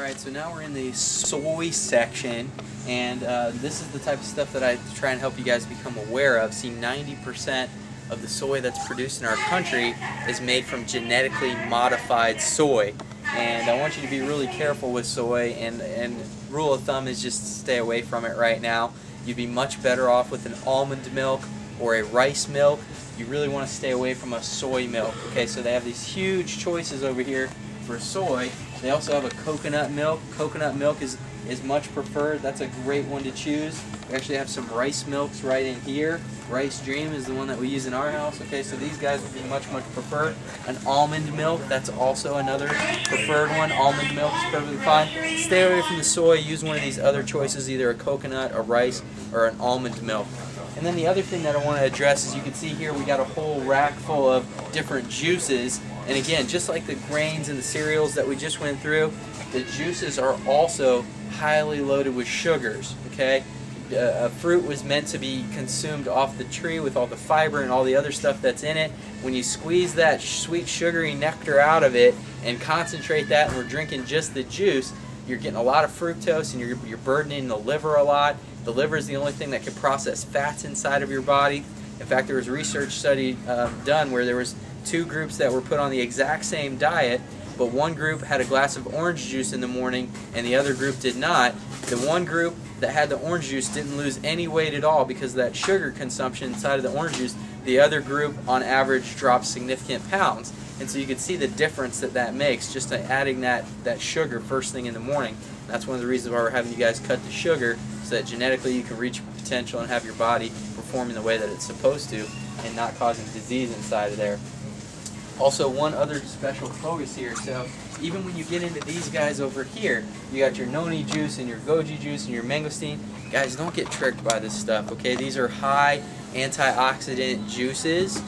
Alright, so now we're in the soy section, and this is the type of stuff that I try and help you guys become aware of. See, 90% of the soy that's produced in our country is made from genetically modified soy. And I want you to be really careful with soy, and rule of thumb is just stay away from it right now. You'd be much better off with an almond milk or a rice milk. You really want to stay away from a soy milk. Okay, so they have these huge choices over here for soy. They also have a coconut milk. Coconut milk is much preferred. That's a great one to choose. We actually have some rice milks right in here. Rice Dream is the one that we use in our house. Okay, so these guys would be much preferred. An almond milk, that's also another preferred one. Almond milk is perfectly fine. Stay away from the soy. Use one of these other choices, either a coconut, a rice, or an almond milk. And then the other thing that I want to address is, you can see here we got a whole rack full of different juices. And again, just like the grains and the cereals that we just went through, the juices are also highly loaded with sugars. Okay, a fruit was meant to be consumed off the tree with all the fiber and all the other stuff that's in it. When you squeeze that sweet sugary nectar out of it and concentrate that, and we're drinking just the juice, you're getting a lot of fructose, and you're burdening the liver a lot. The liver is the only thing that can process fats inside of your body. In fact, there was a research study done where there was two groups that were put on the exact same diet, but one group had a glass of orange juice in the morning and the other group did not. The one group that had the orange juice didn't lose any weight at all because of that sugar consumption inside of the orange juice. The other group, on average, dropped significant pounds. And so you can see the difference that makes just by adding that sugar first thing in the morning. That's one of the reasons why we're having you guys cut the sugar, so that genetically you can reach potential and have your body performing the way that it's supposed to and not causing disease inside of there. Also, one other special focus here, so even when you get into these guys over here, you got your noni juice and your goji juice and your mangosteen. Guys, don't get tricked by this stuff, okay? These are high antioxidant juices.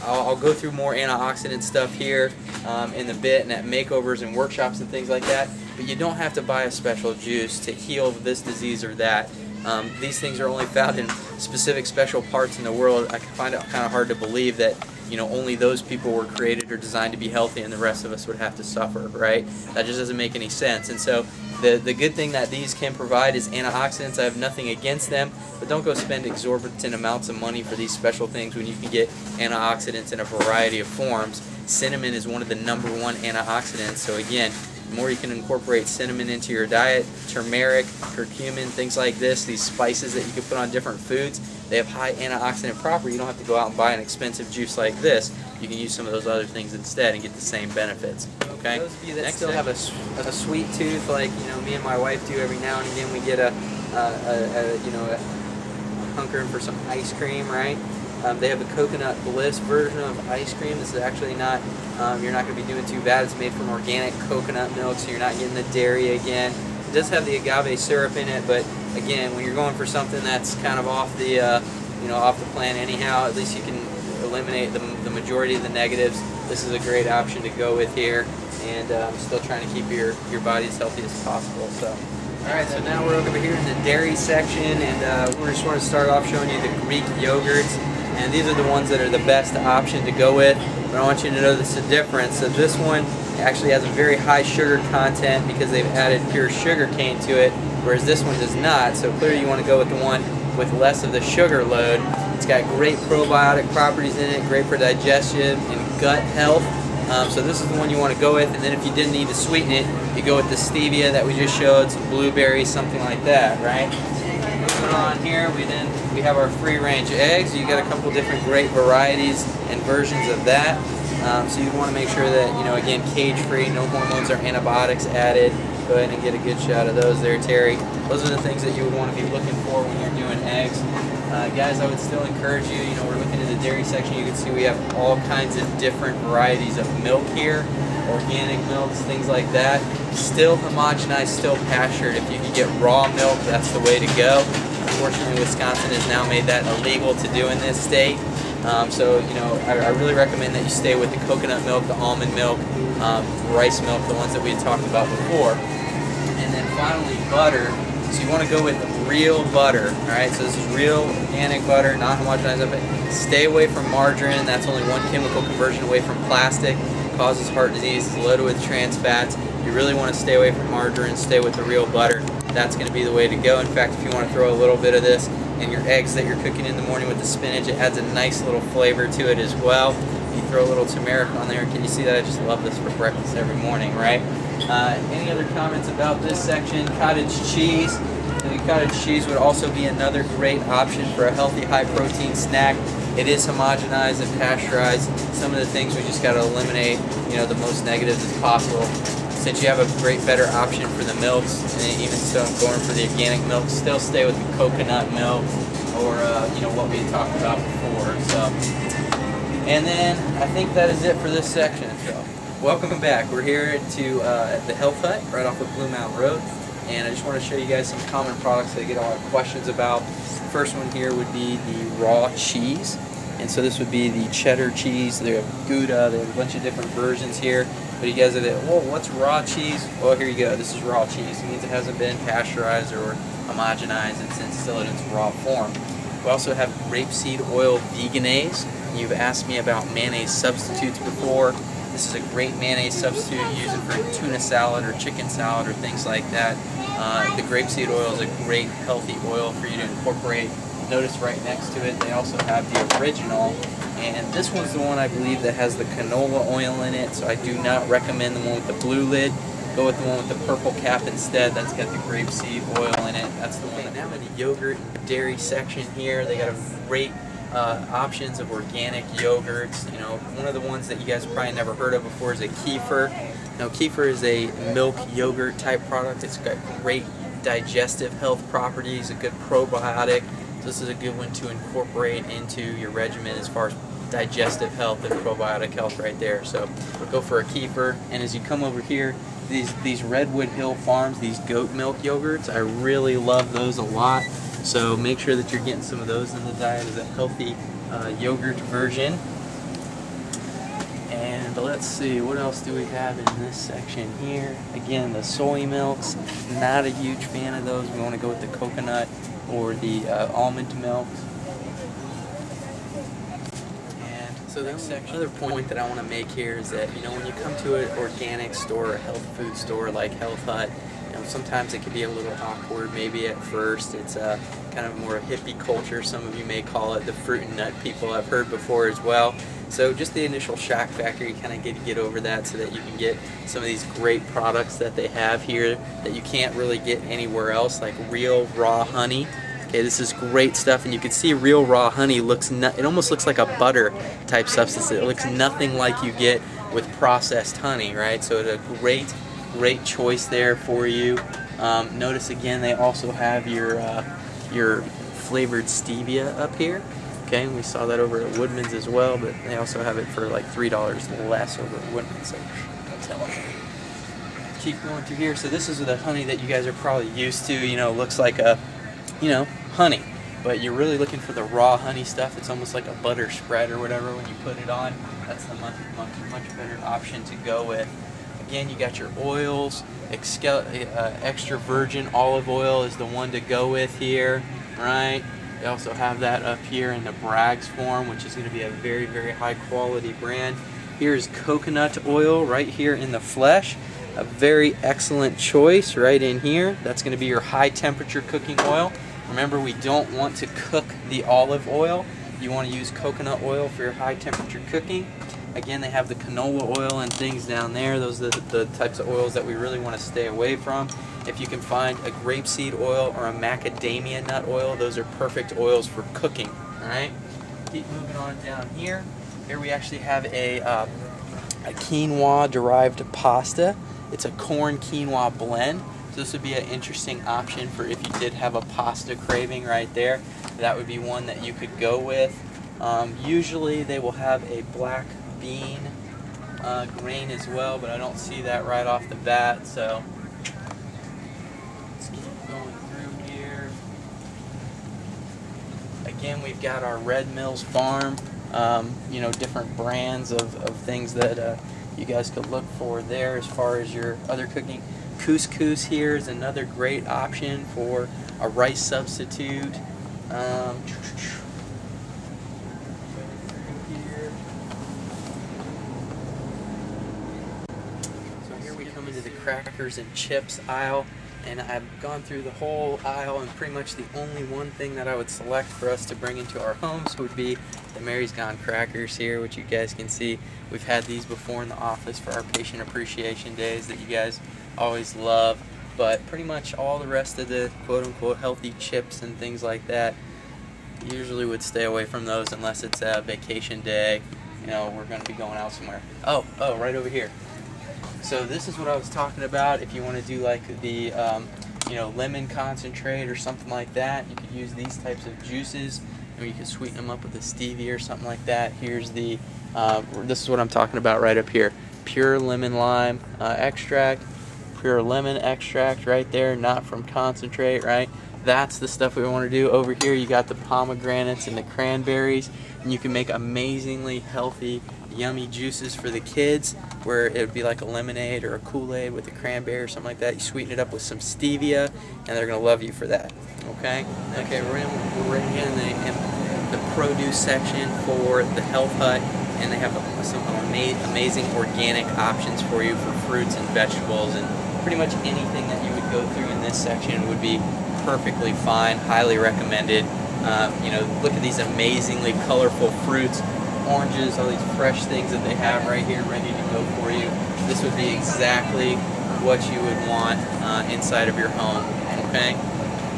I'll go through more antioxidant stuff here in a bit, and at makeovers and workshops and things like that, but you don't have to buy a special juice to heal this disease or that. These things are only found in specific special parts in the world. I find it kind of hard to believe that, you know, only those people were created or designed to be healthy and the rest of us would have to suffer, right? That just doesn't make any sense. And so the good thing that these can provide is antioxidants. I have nothing against them, but don't go spend exorbitant amounts of money for these special things when you can get antioxidants in a variety of forms. Cinnamon is one of the #1 antioxidants, so again, the more you can incorporate cinnamon into your diet, turmeric, curcumin, things like this, these spices that you can put on different foods, they have high antioxidant property. You don't have to go out and buy an expensive juice like this. You can use some of those other things instead and get the same benefits. Okay. For those of you that still have a sweet tooth, like, you know, me and my wife do every now and again, we get a hunkering for some ice cream, right? They have a coconut bliss version of ice cream. This is actually not, you're not going to be doing too bad. It's made from organic coconut milk, so you're not getting the dairy again. It does have the agave syrup in it, but again, when you're going for something that's kind of off the, off the plan anyhow, at least you can eliminate the majority of the negatives. This is a great option to go with here, and still trying to keep your body as healthy as possible. So, all right, so now we're over here in the dairy section, and we're just going to start off showing you the Greek yogurts. And these are the ones that are the best option to go with. But I want you to know there's a difference. So this one actually has a very high sugar content because they've added pure sugar cane to it, whereas this one does not. So clearly you want to go with the one with less of the sugar load. It's got great probiotic properties in it, great for digestion and gut health. So this is the one you want to go with. And then if you didn't need to sweeten it, you go with the stevia that we just showed, some blueberries, something like that, right? Moving on here, we have our free-range eggs. You got a couple different great varieties and versions of that. So you want to make sure that, you know, again, cage-free, no hormones or antibiotics added. Go ahead and get a good shot of those there, Terry. Those are the things that you would want to be looking for when you're doing eggs. Guys, I would still encourage you, you know, we're looking in the dairy section. You can see we have all kinds of different varieties of milk here. Organic milks, things like that. Still homogenized, still pastured. If you can get raw milk, that's the way to go. Unfortunately, Wisconsin has now made that illegal to do in this state. So, you know, I really recommend that you stay with the coconut milk, the almond milk, rice milk, the ones that we had talked about before. And then finally, butter. So you want to go with real butter, alright? So this is real organic butter, non-homogenized. Stay away from margarine. That's only one chemical conversion away from plastic. causes heart disease, it's loaded with trans fats. You really want to stay away from margarine, stay with the real butter. That's going to be the way to go. In fact, if you want to throw a little bit of this in your eggs that you're cooking in the morning with the spinach, it adds a nice little flavor to it as well. You throw a little turmeric on there. Can you see that? I just love this for breakfast every morning, right? Any other comments about this section? Cottage cheese. The cottage cheese would also be another great option for a healthy, high-protein snack. It is homogenized and pasteurized. Some of the things we just got to eliminate, the most negatives as possible. Since you have a great, better option for the milks, and even still going for the organic milk, still stay with the coconut milk or what we had talked about before. So, and then I think that is it for this section. So, welcome back. We're here at the Health Hut right off of Blue Mountain Road, and I just want to show you guys some common products that I get a lot of questions about. The first one here would be the raw cheese, and so this would be the cheddar cheese. They have Gouda. They have a bunch of different versions here. But you guys are like, whoa, what's raw cheese? Well, here you go. This is raw cheese. It means it hasn't been pasteurized or homogenized. It's still in its raw form. We also have grapeseed oil veganase. You've asked me about mayonnaise substitutes before. This is a great mayonnaise substitute. Use it for tuna salad or chicken salad or things like that. The grapeseed oil is a great healthy oil for you to incorporate. Notice right next to it they also have the original, and this one's the one I believe that has the canola oil in it, so I do not recommend the one with the blue lid. Go with the one with the purple cap instead. That's got the grapeseed oil in it. That's the one. Now in the yogurt and dairy section here, they got a great options of organic yogurts. One of the ones that you guys probably never heard of before is a kefir. Now kefir is a milk yogurt type product. It's got great digestive health properties, a good probiotic. So this is a good one to incorporate into your regimen as far as digestive health and probiotic health right there. So go for a kefir. And as you come over here, these Redwood Hill Farms, these goat milk yogurts, I really love those a lot. So make sure that you're getting some of those in the diet as a healthy yogurt version. And let's see, what else do we have in this section here? Again, the soy milks, not a huge fan of those. We want to go with the coconut or the almond milk. And so the other point that I want to make here is that when you come to an organic store or a health food store like Health Hut, sometimes it can be a little awkward. Maybe at first it's kind of more a hippie culture. Some of you may call it the fruit and nut people. I've heard before as well. So just the initial shock factor, you kind of get over that so that you can get some of these great products that they have here that you can't really get anywhere else, like real raw honey. Okay, this is great stuff, and you can see real raw honey it almost looks like a butter type substance. It looks nothing like you get with processed honey, right? So it's a great choice there for you. Notice again they also have your flavored stevia up here. Okay, and we saw that over at Woodman's as well, but they also have it for like $3 less over at Woodman's. So keep going through here. So this is the honey that you guys are probably used to. Looks like a honey, but you're really looking for the raw honey stuff. It's almost like a butter spread or whatever when you put it on. That's the much better option to go with. Again, you got your oils. Extra virgin olive oil is the one to go with here, right? They also have that up here in the Bragg's form, which is going to be a very, very high quality brand. Here's coconut oil right here in the flesh. A very excellent choice right in here. That's going to be your high temperature cooking oil. Remember, we don't want to cook the olive oil. You want to use coconut oil for your high temperature cooking. Again, they have the canola oil and things down there. Those are the types of oils that we really want to stay away from. If you can find a grapeseed oil or a macadamia nut oil, those are perfect oils for cooking. All right. Keep moving on down here. Here we actually have a quinoa-derived pasta. It's a corn quinoa blend. So this would be an interesting option for if you did have a pasta craving right there. That would be one that you could go with. Usually they will have a black bean grain as well, but I don't see that right off the bat. So let's keep going through here. Again, we've got our Red Mills Farm, different brands of things that you guys could look for there as far as your other cooking. Couscous here is another great option for a rice substitute. come into the crackers and chips aisle, and I've gone through the whole aisle, and pretty much the only one thing that I would select for us to bring into our homes would be the Mary's Gone crackers here, which you guys can see. We've had these before in the office for our patient appreciation days that you guys always love, but pretty much all the rest of the quote-unquote healthy chips and things like that, usually would stay away from those unless it's a vacation day. You know, we're going to be going out somewhere. Oh, right over here. So this is what I was talking about. If you want to do like the you know, lemon concentrate or something like that, you could use these types of juices, and you could sweeten them up with a stevia or something like that. Here's the this is what I'm talking about right up here. Pure lemon lime extract, pure lemon extract right there, not from concentrate, right? That's the stuff we want to do. Over here you got the pomegranates and the cranberries, and you can make amazingly healthy, yummy juices for the kids, where it would be like a lemonade or a Kool-Aid with a cranberry or something like that. You sweeten it up with some stevia, and they're going to love you for that. Okay? Okay, we're in the produce section for the Health Hut, and they have some amazing organic options for you for fruits and vegetables, and pretty much anything that you would go through in this section would be perfectly fine, highly recommended. You know, look at these amazingly colorful fruits, oranges, all these fresh things that they have right here ready to go for you. This would be exactly what you would want inside of your home, okay?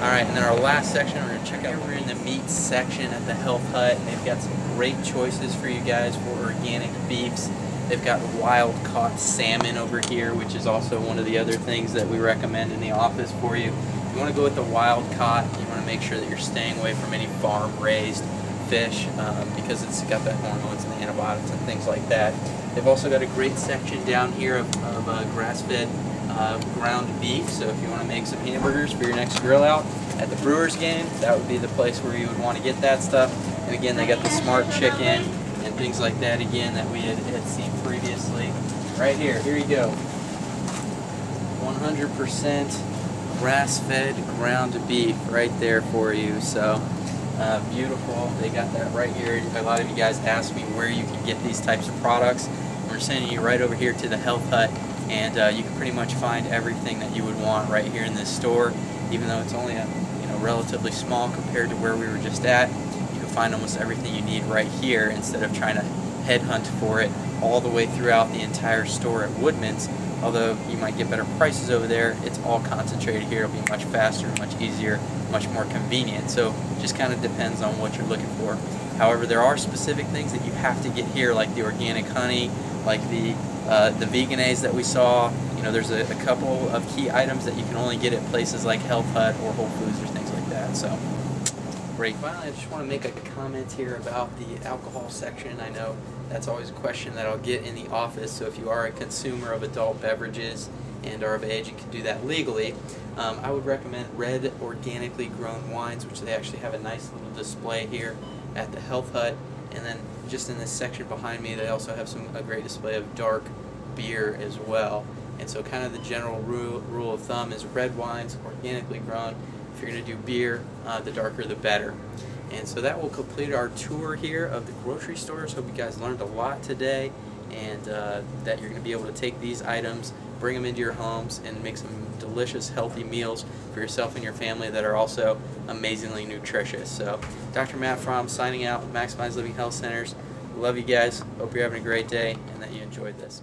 Alright, and then our last section we're going to check out, we're in the meat section at the Health Hut, and they've got some great choices for you guys for organic beefs. They've got wild-caught salmon over here, which is also one of the other things that we recommend in the office for you. If you want to go with the wild-caught, you want to make sure that you're staying away from any farm-raised fish because it's got the hormones and the antibiotics and things like that. They've also got a great section down here of grass-fed ground beef, so if you want to make some hamburgers for your next grill out at the Brewers game, that would be the place where you would want to get that stuff. And again, they got the smart chicken and things like that again that we had seen previously. Right here you go. 100% grass-fed ground beef right there for you. So beautiful. They got that right here. A lot of you guys asked me where you can get these types of products. We're sending you right over here to the Health Hut, and you can pretty much find everything that you would want right here in this store. Even though it's only relatively small compared to where we were just at, you can find almost everything you need right here instead of trying to headhunt for it all the way throughout the entire store at Woodman's. Although you might get better prices over there, it's all concentrated here. It'll be much faster, much easier, much more convenient. So it just kind of depends on what you're looking for. However, there are specific things that you have to get here, like the organic honey, like the veganase that we saw. You know, there's a couple of key items that you can only get at places like Health Hut or Whole Foods or things like that. So great. Finally, I just want to make a comment here about the alcohol section. I know that's always a question that I'll get in the office, so if you are a consumer of adult beverages and are of age and can do that legally, I would recommend red organically grown wines, which they actually have a nice little display here at the Health Hut. And then just in this section behind me, they also have a great display of dark beer as well. And so kind of the general rule of thumb is red wines, organically grown. If you're going to do beer, the darker the better. And so that will complete our tour here of the grocery stores. Hope you guys learned a lot today, and that you're going to be able to take these items, bring them into your homes, and make some delicious, healthy meals for yourself and your family that are also amazingly nutritious. So, Dr. Matt Fromm signing out, Maximize Living Health Centers. Love you guys. Hope you're having a great day and that you enjoyed this.